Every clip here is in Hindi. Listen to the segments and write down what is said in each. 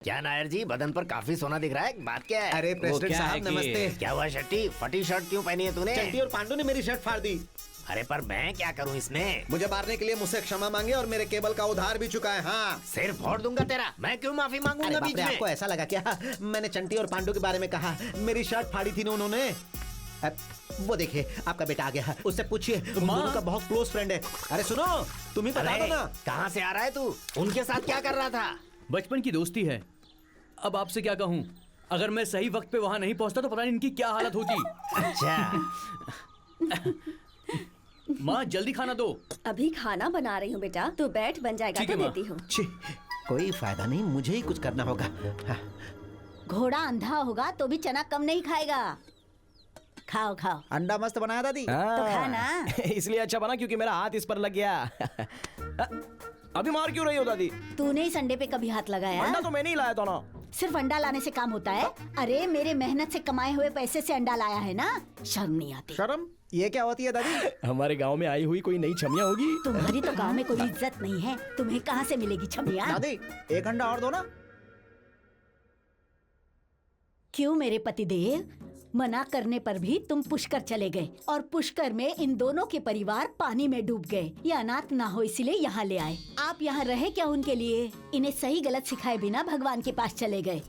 क्या नायर जी, बदन पर काफी सोना दिख रहा है, बात क्या है? अरे प्रेसिडेंट साहब नमस्ते। क्या हुआ शट्टी, फटी शर्ट क्यों पहनी है तूने? चंटी और पांडू ने मेरी शर्ट फाड़ दी। अरे पर मैं क्या करूं इसमें? मुझे मारने के लिए मुझसे क्षमा मांगे और मेरे केबल का उधार भी चुका है। हाँ, सिर फोड़ दूंगा तेरा। मैं क्यों माफी मांगूंगा बीच में? आपको ऐसा लगा क्या मैंने चंटी और पांडू के बारे में कहा? मेरी शर्ट फाड़ी थी ना उन्होंने। वो देखिए आपका बेटा आ गया, उससे पूछिए, उन दोनों का बहुत क्लोज फ्रेंड है। अरे सुनो, तुम ही बता दो ना। कहाँ से आ रहा है तू? उनके साथ क्या कर रहा था? बचपन की दोस्ती है। अब आपसे क्या कहूँ, अगर मैं सही वक्त पे वहाँ नहीं पहुँचता तो पता नहीं इनकी क्या हालत होती। अच्छा माँ जल्दी खाना दो। अभी खाना बना रही हूँ बेटा, तू बैठ, बन जाएगा तो देती हूँ। कोई फायदा नहीं, मुझे ही कुछ करना होगा। हाँ। घोड़ा अंधा होगा तो भी चना कम नहीं खाएगा। खाओ खाओ। अंडा मस्त बनाया दादी। तो खाना। इसलिए अच्छा बना क्योंकि मेरा हाथ इस पर लग गया। अभी मार क्यों रही हो दादी? तूने इस अंडे पे कभी हाथ लगाया? अंडा तो मैंने ही लाया था ना। सिर्फ अंडा लाने से काम होता है? अरे मेरे मेहनत से कमाए हुए पैसे से अंडा लाया है ना, शर्म नहीं आती? शर्म? ये क्या होती है दादी? हमारे गांव में आई हुई कोई नई छमिया होगी। तुम्हारी तो गांव में कोई इज्जत नहीं है, तुम्हें कहाँ से मिलेगी छमिया? दादी एक अंडा और दो ना। क्यों मेरे पतिदेव, मना करने पर भी तुम पुष्कर चले गए और पुष्कर में इन दोनों के परिवार पानी में डूब गए। ये अनाथ ना हो इसलिए यहाँ ले आए। आप यहाँ रहे क्या उनके लिए? इन्हें सही गलत सिखाए बिना भगवान के पास चले गए।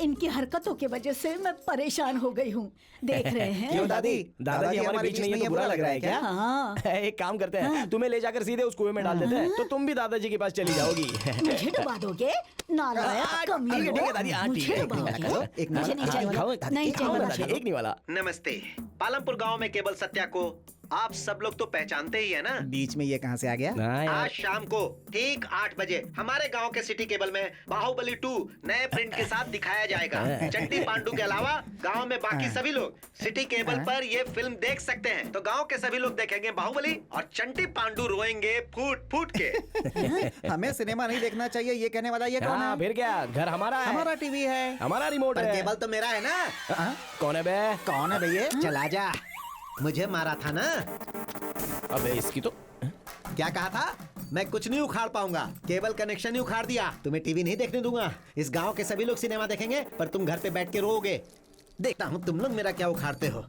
इनकी हरकतों की वजह से मैं परेशान हो गई हूँ, देख रहे हैं। क्यों दादी? दादाजी हमारे बीच नहीं है तो बुरा लग रहा है क्या? हाँ। एक काम करते हैं, तुम्हें ले जाकर सीधे उस कुएं में डाल देते हैं, तो तुम भी दादाजी के पास चली जाओगी। मुझे डुबा दोगे? नालायक कमीने हो। ठीक है दादी, हाँ, ठीक मुझे है। डुबाओगे? एक मुझे नहीं चाहिए, नहीं चाहिए मुझे। एक नहीं वाला। नमस्ते। पालमपुर गांव में केवल सत्या को आप सब लोग तो पहचानते ही है ना। बीच में ये कहाँ से आ गया? आज शाम को ठीक 8 बजे हमारे गांव के सिटी केबल में बाहुबली 2 नए प्रिंट के साथ दिखाया जाएगा। चंटी पांडू के अलावा गांव में बाकी सभी लोग सिटी केबल पर ये फिल्म देख सकते हैं। तो गांव के सभी लोग देखेंगे बाहुबली और चंटी पांडू रोएंगे फूट फूट के। हमें सिनेमा नहीं देखना चाहिए ये कहने वाला ये कौन है? फिर क्या, घर हमारा है, हमारा टीवी है, हमारा रिमोट है। केबल तो मेरा है ना। कौन है बे? कौन है भैया? चला जा, मुझे मारा था ना। अबे इसकी तो क्या कहा था? मैं कुछ नहीं उखाड़ पाऊंगा, केबल कनेक्शन ही उखाड़ दिया। तुम्हें टीवी नहीं देखने दूंगा। इस गांव के सभी लोग सिनेमा देखेंगे पर तुम घर पे बैठ के रोओगे। देखता हूँ तुम लोग मेरा क्या उखाड़ते हो।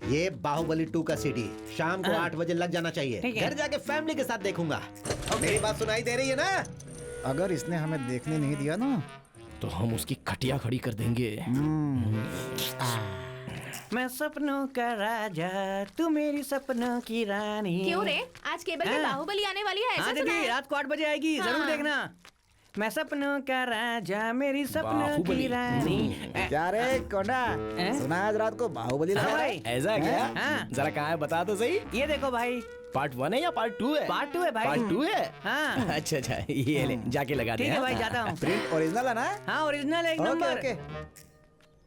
ये बाहुबली 2 का सीडी शाम को 8 बजे लग जाना चाहिए। घर जाके फैमिली के साथ देखूंगा। मेरी बात सुनाई दे रही है ना? अगर इसने हमें देखने नहीं दिया ना तो हम उसकी खटिया खड़ी कर देंगे। मैं सपनों का राजा, तू मेरी सपनों की रानी। क्यों रे, आज केबल में बाहुबली आने वाली है, ऐसा सुना है? रात को 8 बजे आएगी, जरूर देखना। मैं सपनों का राजा, मेरी सपनों की रानी। क्या रे कोंडा, सुना आज रात को बाहुबली लगा भाई। ऐसा क्या? हाँ। जरा कहाँ है बता तो सही। ये देखो भाई, पार्ट 1 है या पार्ट 2 है? पार्ट 2 है भाई। पार्ट 2 है? हाँ। अच्छा अच्छा, ये ले जाके लगा दे। ठीक है भाई, जाता हूँ। प्रिंट ओरिजिनल है ना? हाँ ओरिजिनल एक नंबर। ओके।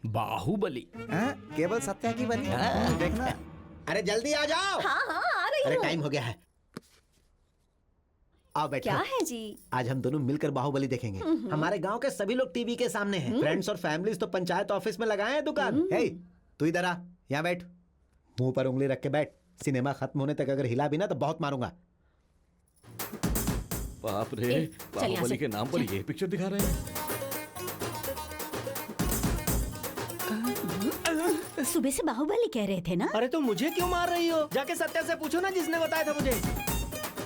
बाहुबली केवल सत्या की बनी। देखना। अरे जल्दी आ जाओ। हाँ हाँ आ रही अरे हूँ। टाइम हो गया है, आओ बैठो। क्या है जी? आज हम दोनों मिलकर बाहुबली देखेंगे। हमारे गांव के सभी लोग टीवी के सामने हैं। फ्रेंड्स और फैमिलीज तो पंचायत ऑफिस में लगाए हैं दुकान। हे, तू इधर आ, यहाँ बैठ, मुंह पर उंगली रख के बैठ। सिनेमा खत्म होने तक अगर हिला भी ना तो बहुत मारूंगा। बाप रे, बाहुबली के नाम पर ये पिक्चर दिखा रहे हैं। सुबह से बाहुबली कह रहे थे ना? अरे तो मुझे क्यों मार रही हो? जाके सत्या से पूछो ना जिसने बताया था मुझे।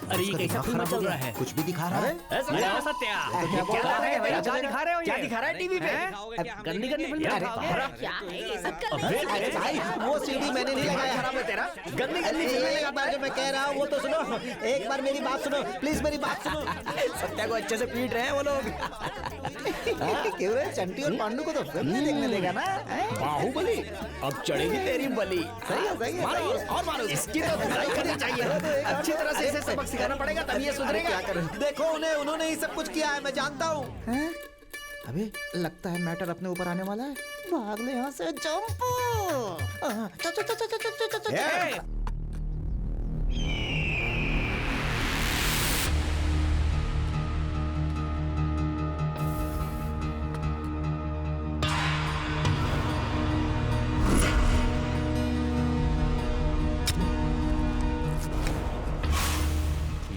अरे ये कैसा फिल्म चल रहा है? कुछ भी दिखा रहा है। सत्या क्या दिखा रहे हो? क्या दिखा रहा है टीवी पे? गंदी गंदी फिल्म दिखाओगे? क्या है ये सब कर अरे भाई, वो सीडी मैंने नहीं लगाया। खराब है तेरा। गंदी गंदी फिल्में लगाता है। जो मैं कह रहा हूँ वो तो सुनो। एक बार मेरी बात सुनो, प्लीज मेरी बात सुनो। सत्या को अच्छे से पीट रहे हैं वो लोग। क्यों रे, चंटी और पांडू को तो फिल्म नहीं देखने देगा ना? बाहुबली अब चढ़ेगी तेरी बलि। सही है, सही है, मारो सही है। और मारो। इसकी तो धुलाई करनी चाहिए। अच्छी तरह से इसे सबक सिखाना पड़ेगा तभी ये सुधरेगा। क्या करें? देखो उन्होंने ही सब कुछ किया है, मैं जानता हूँ। अबे लगता है मैटर अपने ऊपर आने वाला है। भाग ले यहाँ से, जंप।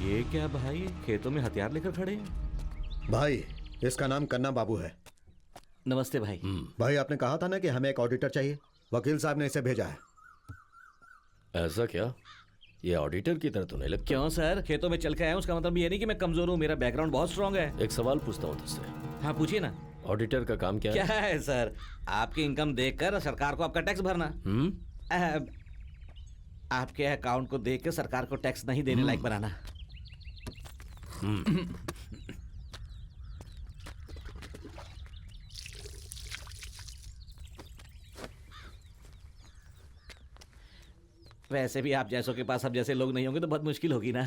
ये क्या भाई, खेतों में हथियार लेकर खड़े हैं? भाई इसका नाम कन्ना बाबू है। नमस्ते भाई। भाई आपने कहा था ना कि हमें एक ऑडिटर चाहिए, वकील साहब ने इसे भेजा है। ऐसा क्या? ये ऑडिटर की तरह तो नहीं लगता। क्यों सर, खेतों में चल के आया उसका मतलब ये नहीं कि मैं कमजोर हूँ, मेरा बैकग्राउंड बहुत स्ट्रांग है। एक सवाल पूछता हूँ तुझसे। हाँ पूछिए ना। ऑडिटर का काम क्या है? है सर, आपकी इनकम देखकर सरकार को आपका टैक्स भरना। आपके अकाउंट को देख के सरकार को टैक्स नहीं देने लायक बनाना। वैसे भी आप जैसों के पास अब जैसे लोग नहीं होंगे तो बहुत मुश्किल होगी ना।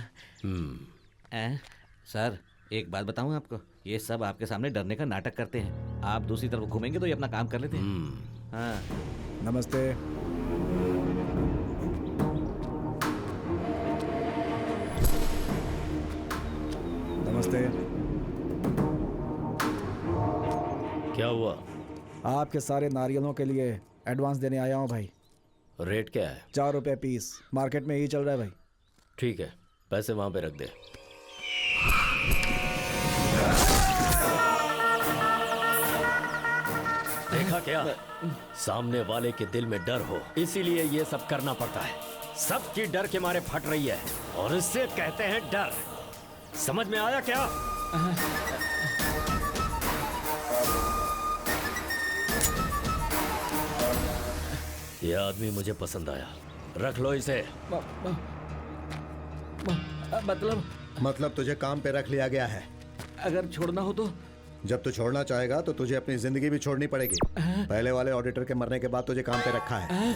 सर एक बात बताऊं आपको, ये सब आपके सामने डरने का नाटक करते हैं। आप दूसरी तरफ घूमेंगे तो ये अपना काम कर लेते हैं। हाँ। नमस्ते। नमस्ते। क्या हुआ? आपके सारे नारियलों के लिए एडवांस देने आया हूँ भाई। रेट क्या है? 4 रुपए पीस, मार्केट में यही चल रहा है भाई। ठीक है, पैसे वहां पे रख दे। देखा क्या? सामने वाले के दिल में डर हो, इसीलिए ये सब करना पड़ता है। सबकी डर के मारे फट रही है और इससे कहते हैं डर। समझ में आया क्या? ये आदमी मुझे पसंद आया, रख लो इसे। मतलब तुझे काम पे रख लिया गया है। अगर छोड़ना हो तो? जब तू छोड़ना चाहेगा तो तुझे अपनी जिंदगी भी छोड़नी पड़ेगी। पहले वाले ऑडिटर के मरने के बाद तुझे काम पे रखा है।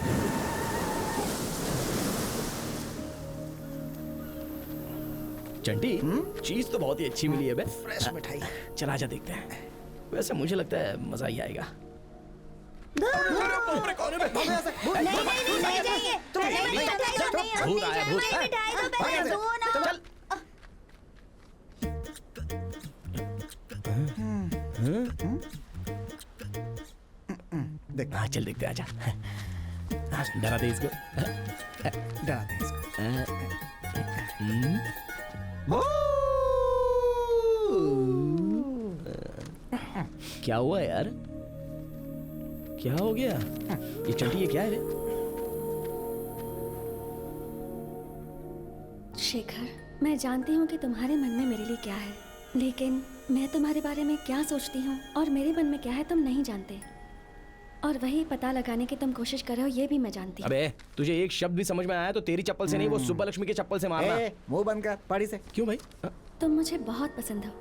चंटी, चीज तो बहुत ही अच्छी मिली है बे। फ्रेश मिठाई। चल आजा देखते हैं। वैसे मुझे लगता है मजा ही आएगा। भूत आया, भूत। देख, हाँ चल देखते, आजा। डरा दे इसको, डरा दे इसको। क्या हुआ यार? क्या हो गया? ये चंटी, ये क्या है रे? शेखर, मैं जानती हूँ कि तुम्हारे मन में मेरे लिए क्या है, लेकिन मैं तुम्हारे बारे में क्या सोचती हूँ और मेरे मन में क्या है तुम नहीं जानते। और वही पता लगाने की तुम कोशिश कर रहे हो ये भी मैं जानती हूँ। अबे तुझे एक शब्द भी समझ में आया तो तेरी चप्पल से नहीं, वो सुब्बा लक्ष्मी के चप्पल से मारना। मुंह बंद कर, पहाड़ी से। क्यों भाई? तुम मुझे बहुत पसंद हो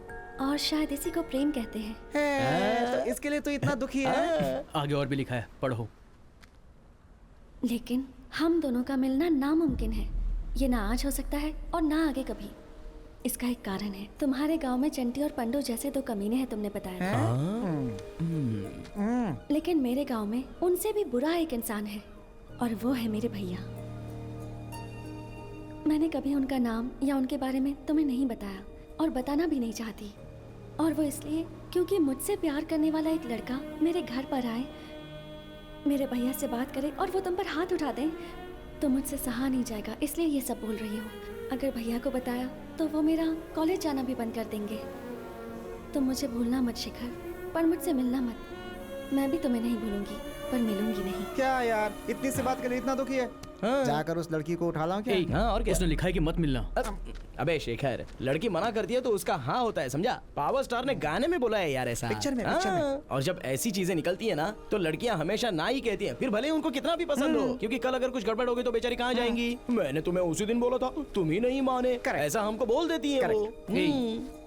और शायद इसी को प्रेम कहते हैं। तो इसके लिए तू इतना दुखी है? आगे और भी लिखा है, पढ़ो। लेकिन हम दोनों का मिलना नामुमकिन है। ये ना आज हो सकता है और ना आगे कभी। इसका एक कारण है, तुम्हारे गांव में चंटी और पंडू जैसे 2 कमीने हैं, तुमने बताया था। लेकिन मेरे गांव में उनसे भी बुरा एक इंसान है और वो है मेरे भैया। मैंने कभी उनका नाम या उनके बारे में तुम्हें नहीं बताया और बताना भी नहीं चाहती। और वो इसलिए क्योंकि मुझसे प्यार करने वाला एक लड़का मेरे घर पर आए, मेरे भैया से बात करे और वो तुम पर हाथ उठा दें तो मुझसे सहा नहीं जाएगा, इसलिए ये सब बोल रही हूँ। अगर भैया को बताया तो वो मेरा कॉलेज जाना भी बंद कर देंगे। तुम मुझे भूलना मत शिखर, पर मुझसे मिलना मत। मैं भी तुम्हें नहीं भूलूंगी, पर मिलूंगी नहीं। क्या यार, इतनी सी बात के लिए इतना दुखी है? हाँ। जाकर उस लड़की को उठा लाऊं क्या? हाँ, और क्या? उसने लिखा है कि मत मिलना। अबे शेखर, लड़की मना करती है तो उसका हाँ होता है, समझा? पावर स्टार ने गाने में बोला है यार ऐसा। पिक्चर में। और जब ऐसी चीजें निकलती है ना तो लड़कियां हमेशा ना ही कहती हैं, फिर भले ही उनको कितना भी पसंद हो, क्योंकि कल अगर कुछ गड़बड़ होगी तो बेचारी कहाँ जाएंगी? मैंने तुम्हें उसी दिन बोला था, तुम ही नहीं माने, ऐसा हमको बोल देती है वो।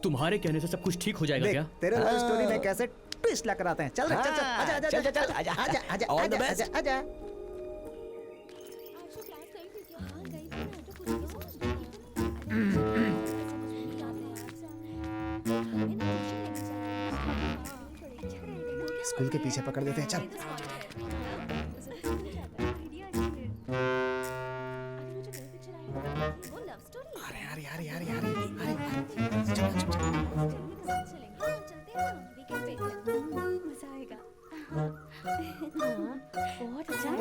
तुम्हारे कहने से सब कुछ ठीक हो जाएगा क्या? तेरे लव स्टोरी में कैसे ट्विस्ट लेकर आते हैं। चल चल चल, आजा आजा चल, चल, चल, आजा, आजा आजा All the आजा best. आजा। स्कूल के पीछे पकड़ देते हैं, चल। अरे यार यार यार यार, मजा आएगा। बहुत अच्छा है।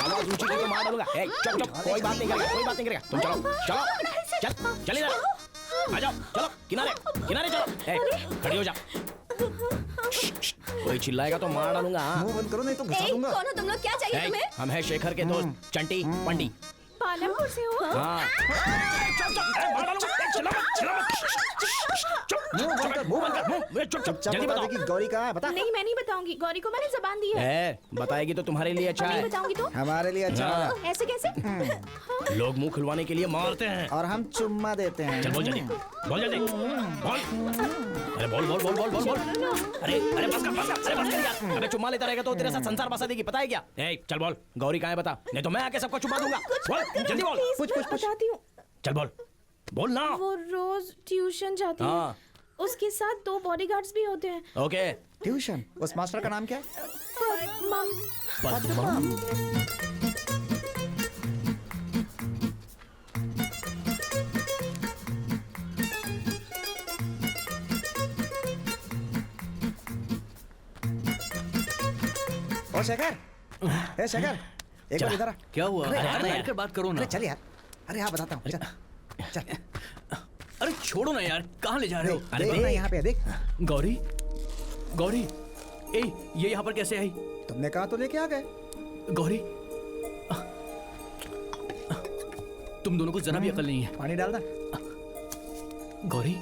आवाज ऊंची करके मार डालूंगा। चुप चुप, कोई बात नहीं करेगा, कोई बात नहीं करेगा। तुम चलो चलो, चल चल इधर आ जाओ, चलो किनारे किनारे चलो। खड़ी हो जा। कोई चिल्लाएगा तो मार डालूंगा। मुंह बंद करो नहीं तो घुसा दूंगा। कौन हो तुम लोग? क्या चाहिए तुम्हें? हम है शेखर के दोस्त चंटी पंडी। पालमपुर से हो? हाँ। मार डालूंगा। चलो मुंह बंद कर, मुंह बंद कर। चुप चुप, जल्दी बताओ कि गौरी कहाँ है, बता। नहीं मैं नहीं बताऊंगी, गौरी को मैंने जबान दी है। बताएगी तो तुम्हारे लिए अच्छा नहीं है। बताऊंगी तो हमारे लिए अच्छा है। ऐसे कैसे? लोग मुंह खुलवाने के लिए मारते हैं और हम चुम्मा देते हैं। चल बोल जल्दी, बोल जल्दी, बोल। अरे बोल बोल बोल बोल बोल बोल। अरे अरे बस कर, बस कर, अरे बस कर यार। अबे चुम्मा लेता रहेगा तो तेरे साथ संसार बसा देगी, पता है क्या? चल बोल, गौरी कहाँ है बता, नहीं तो मैं आके सबको चुम्मा दूंगा। बोल जल्दी बोल। पूछ बताती हूँ। चल बोल, बोल ना। वो रोज ट्यूशन जाती है। हाँ। उसके साथ 2 बॉडीगार्ड्स भी होते हैं। ओके। ट्यूशन, उस मास्टर का नाम क्या है? ओ शेखर, ए शेखर, एक बार इधर आ। क्या हुआ? अरे यार यार, बैठकर बात करो ना। अरे चल यार, अरे हाँ बताता हूँ, चल चल। अरे छोड़ो ना यार, कहाँ ले जा रहे हो? देख ना यहाँ पे, देख। गौरी, गौरी, ये यहाँ पर कैसे आई? तुमने कहा तो लेके आ गए। गौरी, तुम दोनों को जरा भी अकल नहीं है। पानी डाल दे। गौरी,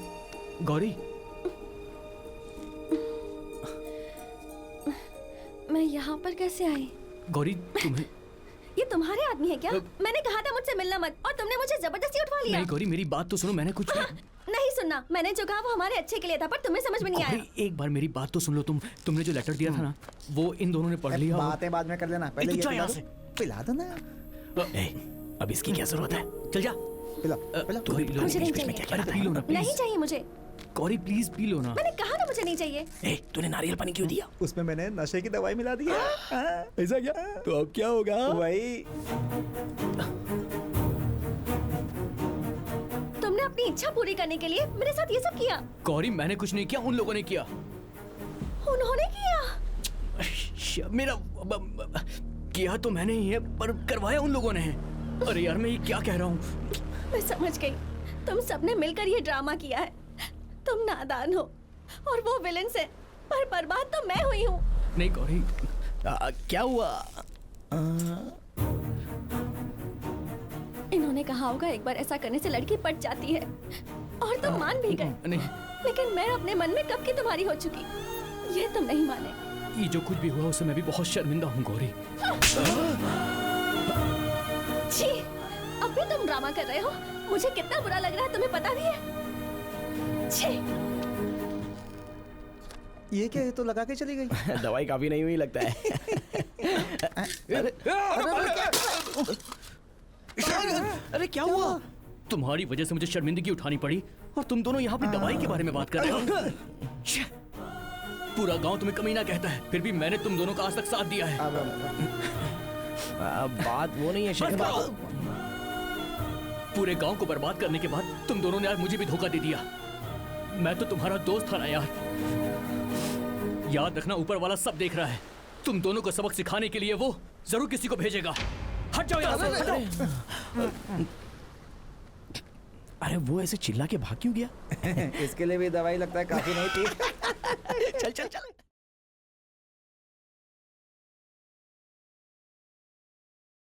गौरी, मैं यहाँ पर कैसे आई? गौरी तुम्हें ये तुम्हारे आदमी है क्या? मैंने कहा था मुझसे मिलना मत, और तुमने मुझे जबरदस्ती उठवा लिया। नहीं गौरी, मेरी बात तो सुनो, मैंने कुछ नहीं सुनना। मैंने जो कहा वो हमारे अच्छे के लिए था, पर तुम्हें समझ में नहीं आया। गौरी, एक बार मेरी बात तो सुन लो। तुमने जो लेटर दिया था ना, वो इन दोनों ने पढ़ लिया। बातें बाद में कर लेना, पहले ये यहाँ से पिला दो ना। अब इसकी क्या जरूरत है? चल जा, पिला पिला। तो पी लो। मुझे नहीं बीच में चाहिए। क्या पी लो ना नहीं प्लीज। चाहिए मुझे। गौरी प्लीज पी लो ना। मैंने कहा ना मुझे नहीं चाहिए। तूने नारियल पानी क्यों दिया? उसमें मैंने नशे की दवाई मिला दी है। ऐसा क्या? तो अब क्या होगा? वही। तुमने अपनी इच्छा पूरी करने के लिए मेरे साथ ये सब किया। गौरी मैंने कुछ नहीं किया, उन लोगों ने किया। उन्होंने किया? मेरा किया तो मैंने ही है, पर करवाया उन लोगों ने है। अरे यार मैं ये क्या कह रहा हूँ? मैं समझ गई, तुम सबने मिलकर ये ड्रामा किया है। तुम नादान हो और वो विलेन से, पर बर्बाद तो मैं हुई हूँ। नहीं गौरी, क्या हुआ? इन्होंने कहा होगा एक बार ऐसा करने से लड़की पट जाती है, और तुम मान भी गए। नहीं, लेकिन मैं अपने मन में कब की तुम्हारी हो चुकी, ये तुम नहीं माने। ये जो कुछ भी हुआ उससे मैं भी बहुत शर्मिंदा हूँ गौरी। छी, अब भी तुम ड्रामा कर रहे हो। मुझे कितना बुरा लग रहा है तुम्हें पता भी है? छी। ये क्या, ये तो लगा के चली गई। दवाई काफी नहीं हुई लगता है। अरे क्या हुआ? तुम्हारी वजह से मुझे शर्मिंदगी उठानी पड़ी, और तुम दोनों यहाँ पे दवाई के बारे में बात कर रहे हो। पूरा गांव तुम्हें कमीना कहता है, फिर भी मैंने तुम दोनों का आज तक साथ दिया है। बात वो नहीं है शेखर। पूरे गांव को बर्बाद करने के बाद तुम दोनों ने आज मुझे भी धोखा दे दिया। मैं तो तुम्हारा दोस्त था ना यार। याद रखना, ऊपर वाला सब देख रहा है। तुम दोनों को सबक सिखाने के लिए वो जरूर किसी को भेजेगा। हट जाओ यहाँ से, हट जाओ। अरे वो ऐसे चिल्ला के भाग क्यों गया? इसके लिए भी दवाई लगता है काफी नहीं थी। चल चल चल।